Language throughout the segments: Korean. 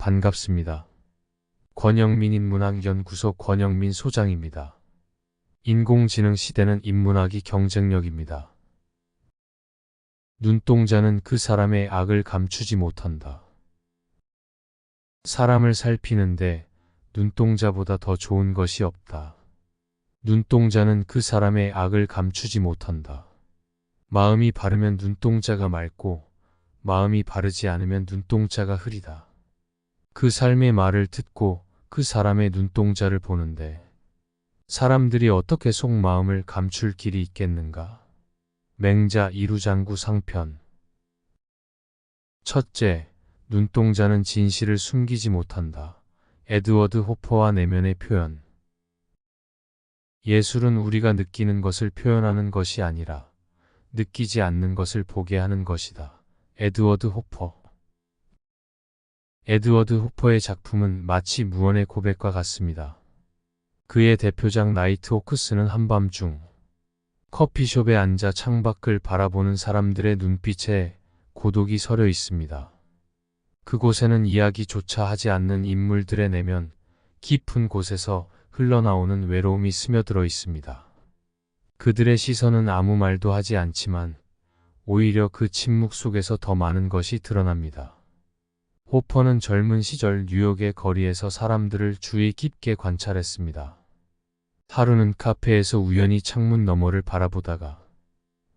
반갑습니다. 권영민 인문학연구소 권영민 소장입니다. 인공지능 시대는 인문학이 경쟁력입니다. 눈동자는 그 사람의 악을 감추지 못한다. 사람을 살피는데 눈동자보다 더 좋은 것이 없다. 눈동자는 그 사람의 악을 감추지 못한다. 마음이 바르면 눈동자가 맑고 마음이 바르지 않으면 눈동자가 흐리다. 그 삶의 말을 듣고 그 사람의 눈동자를 보는데 사람들이 어떻게 속마음을 감출 길이 있겠는가? 맹자 이루장구 상편. 첫째, 눈동자는 진실을 숨기지 못한다. 에드워드 호퍼와 내면의 표현. 예술은 우리가 느끼는 것을 표현하는 것이 아니라 느끼지 않는 것을 보게 하는 것이다. 에드워드 호퍼. 에드워드 호퍼의 작품은 마치 무언의 고백과 같습니다. 그의 대표작 나이트호크스는 한밤중 커피숍에 앉아 창밖을 바라보는 사람들의 눈빛에 고독이 서려 있습니다. 그곳에는 이야기조차 하지 않는 인물들의 내면 깊은 곳에서 흘러나오는 외로움이 스며들어 있습니다. 그들의 시선은 아무 말도 하지 않지만 오히려 그 침묵 속에서 더 많은 것이 드러납니다. 호퍼는 젊은 시절 뉴욕의 거리에서 사람들을 주의 깊게 관찰했습니다. 하루는 카페에서 우연히 창문 너머를 바라보다가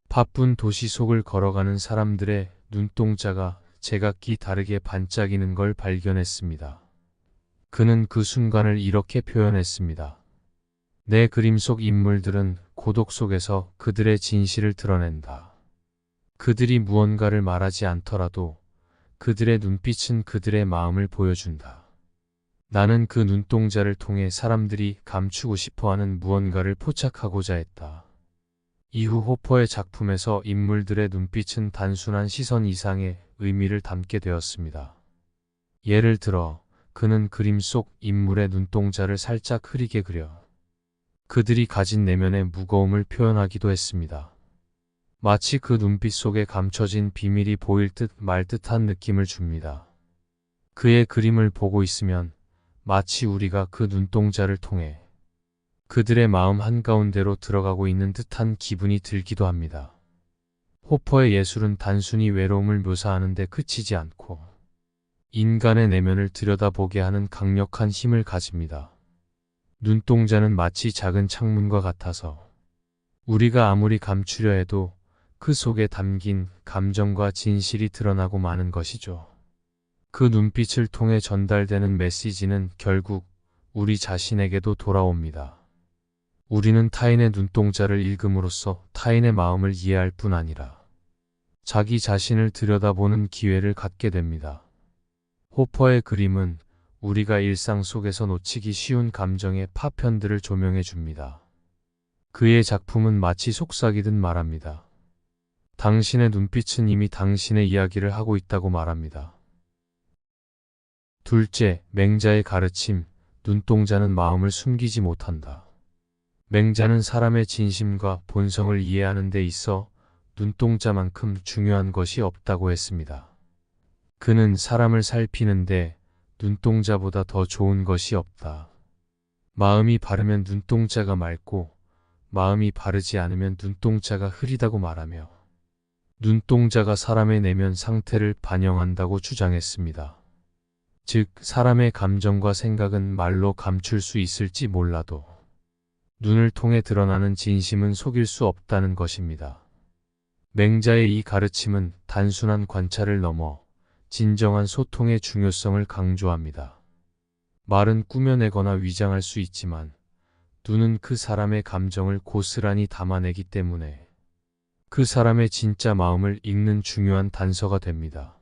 바쁜 도시 속을 걸어가는 사람들의 눈동자가 제각기 다르게 반짝이는 걸 발견했습니다. 그는 그 순간을 이렇게 표현했습니다. 내 그림 속 인물들은 고독 속에서 그들의 진실을 드러낸다. 그들이 무언가를 말하지 않더라도 그들의 눈빛은 그들의 마음을 보여준다. 나는 그 눈동자를 통해 사람들이 감추고 싶어하는 무언가를 포착하고자 했다. 이후 호퍼의 작품에서 인물들의 눈빛은 단순한 시선 이상의 의미를 담게 되었습니다. 예를 들어 그는 그림 속 인물의 눈동자를 살짝 흐리게 그려 그들이 가진 내면의 무거움을 표현하기도 했습니다. 마치 그 눈빛 속에 감춰진 비밀이 보일 듯 말 듯한 느낌을 줍니다. 그의 그림을 보고 있으면 마치 우리가 그 눈동자를 통해 그들의 마음 한가운데로 들어가고 있는 듯한 기분이 들기도 합니다. 호퍼의 예술은 단순히 외로움을 묘사하는 데 그치지 않고 인간의 내면을 들여다보게 하는 강력한 힘을 가집니다. 눈동자는 마치 작은 창문과 같아서 우리가 아무리 감추려 해도 그 속에 담긴 감정과 진실이 드러나고 마는 것이죠. 그 눈빛을 통해 전달되는 메시지는 결국 우리 자신에게도 돌아옵니다. 우리는 타인의 눈동자를 읽음으로써 타인의 마음을 이해할 뿐 아니라 자기 자신을 들여다보는 기회를 갖게 됩니다. 호퍼의 그림은 우리가 일상 속에서 놓치기 쉬운 감정의 파편들을 조명해 줍니다. 그의 작품은 마치 속삭이듯 말합니다. 당신의 눈빛은 이미 당신의 이야기를 하고 있다고 말합니다. 둘째, 맹자의 가르침, 눈동자는 마음을 숨기지 못한다. 맹자는 사람의 진심과 본성을 이해하는 데 있어 눈동자만큼 중요한 것이 없다고 했습니다. 그는 사람을 살피는데 눈동자보다 더 좋은 것이 없다. 마음이 바르면 눈동자가 맑고 마음이 바르지 않으면 눈동자가 흐리다고 말하며 눈동자가 사람의 내면 상태를 반영한다고 주장했습니다. 즉, 사람의 감정과 생각은 말로 감출 수 있을지 몰라도 눈을 통해 드러나는 진심은 속일 수 없다는 것입니다. 맹자의 이 가르침은 단순한 관찰을 넘어 진정한 소통의 중요성을 강조합니다. 말은 꾸며내거나 위장할 수 있지만 눈은 그 사람의 감정을 고스란히 담아내기 때문에 그 사람의 진짜 마음을 읽는 중요한 단서가 됩니다.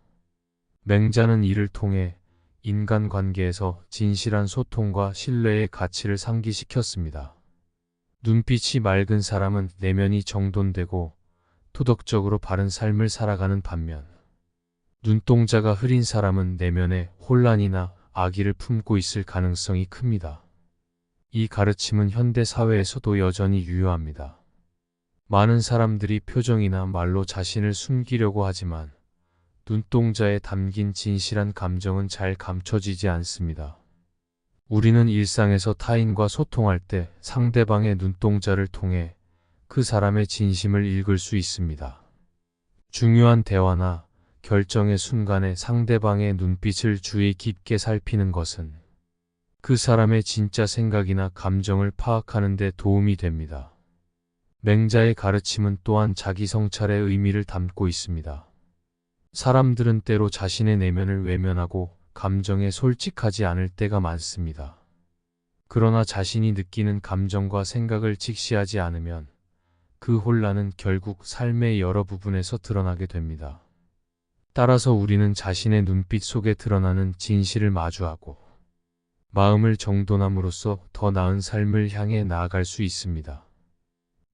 맹자는 이를 통해 인간관계에서 진실한 소통과 신뢰의 가치를 상기시켰습니다. 눈빛이 맑은 사람은 내면이 정돈되고 도덕적으로 바른 삶을 살아가는 반면 눈동자가 흐린 사람은 내면에 혼란이나 악의를 품고 있을 가능성이 큽니다. 이 가르침은 현대 사회에서도 여전히 유효합니다. 많은 사람들이 표정이나 말로 자신을 숨기려고 하지만 눈동자에 담긴 진실한 감정은 잘 감춰지지 않습니다. 우리는 일상에서 타인과 소통할 때 상대방의 눈동자를 통해 그 사람의 진심을 읽을 수 있습니다. 중요한 대화나 결정의 순간에 상대방의 눈빛을 주의 깊게 살피는 것은 그 사람의 진짜 생각이나 감정을 파악하는 데 도움이 됩니다. 맹자의 가르침은 또한 자기 성찰의 의미를 담고 있습니다. 사람들은 때로 자신의 내면을 외면하고 감정에 솔직하지 않을 때가 많습니다. 그러나 자신이 느끼는 감정과 생각을 직시하지 않으면 그 혼란은 결국 삶의 여러 부분에서 드러나게 됩니다. 따라서 우리는 자신의 눈빛 속에 드러나는 진실을 마주하고 마음을 정돈함으로써 더 나은 삶을 향해 나아갈 수 있습니다.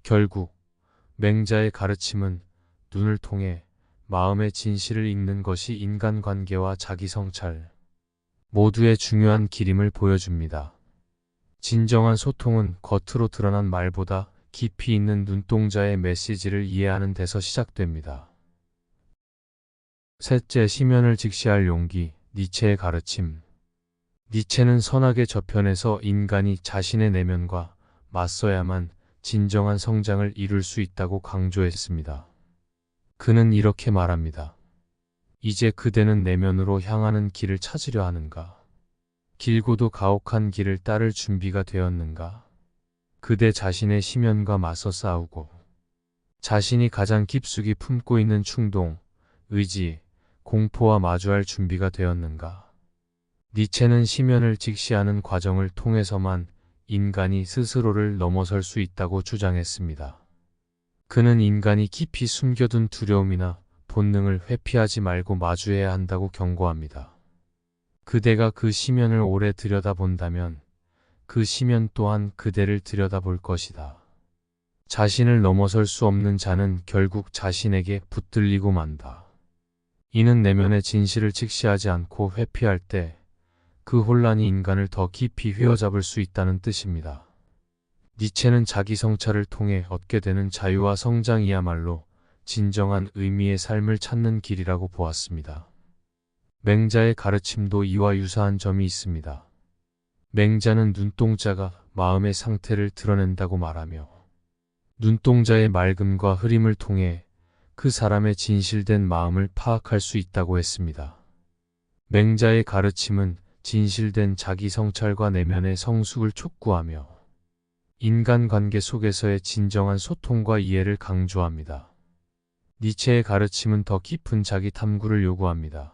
결국 맹자의 가르침은 눈을 통해 마음의 진실을 읽는 것이 인간관계와 자기성찰 모두의 중요한 길임을 보여줍니다. 진정한 소통은 겉으로 드러난 말보다 깊이 있는 눈동자의 메시지를 이해하는 데서 시작됩니다. 셋째, 심연을 직시할 용기, 니체의 가르침. 니체는 선악의 저편에서 인간이 자신의 내면과 맞서야만 진정한 성장을 이룰 수 있다고 강조했습니다. 그는 이렇게 말합니다. 이제 그대는 내면으로 향하는 길을 찾으려 하는가? 길고도 가혹한 길을 따를 준비가 되었는가? 그대 자신의 심연과 맞서 싸우고 자신이 가장 깊숙이 품고 있는 충동, 의지, 공포와 마주할 준비가 되었는가? 니체는 심연을 직시하는 과정을 통해서만 인간이 스스로를 넘어설 수 있다고 주장했습니다. 그는 인간이 깊이 숨겨둔 두려움이나 본능을 회피하지 말고 마주해야 한다고 경고합니다. 그대가 그 심연을 오래 들여다본다면 그 심연 또한 그대를 들여다볼 것이다. 자신을 넘어설 수 없는 자는 결국 자신에게 붙들리고 만다. 이는 내면의 진실을 직시하지 않고 회피할 때 그 혼란이 인간을 더 깊이 휘어잡을 수 있다는 뜻입니다. 니체는 자기 성찰을 통해 얻게 되는 자유와 성장이야말로 진정한 의미의 삶을 찾는 길이라고 보았습니다. 맹자의 가르침도 이와 유사한 점이 있습니다. 맹자는 눈동자가 마음의 상태를 드러낸다고 말하며 눈동자의 맑음과 흐림을 통해 그 사람의 진실된 마음을 파악할 수 있다고 했습니다. 맹자의 가르침은 진실된 자기 성찰과 내면의 성숙을 촉구하며 인간관계 속에서의 진정한 소통과 이해를 강조합니다. 니체의 가르침은 더 깊은 자기 탐구를 요구합니다.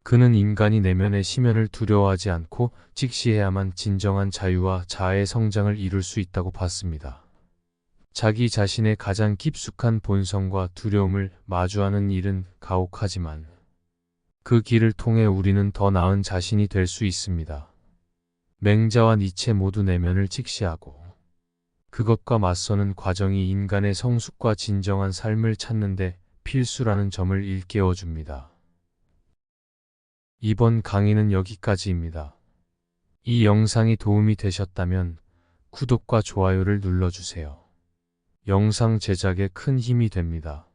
그는 인간이 내면의 심연을 두려워하지 않고 직시해야만 진정한 자유와 자아의 성장을 이룰 수 있다고 봤습니다. 자기 자신의 가장 깊숙한 본성과 두려움을 마주하는 일은 가혹하지만 그 길을 통해 우리는 더 나은 자신이 될 수 있습니다. 맹자와 니체 모두 내면을 직시하고 그것과 맞서는 과정이 인간의 성숙과 진정한 삶을 찾는 데 필수라는 점을 일깨워줍니다. 이번 강의는 여기까지입니다. 이 영상이 도움이 되셨다면 구독과 좋아요를 눌러주세요. 영상 제작에 큰 힘이 됩니다.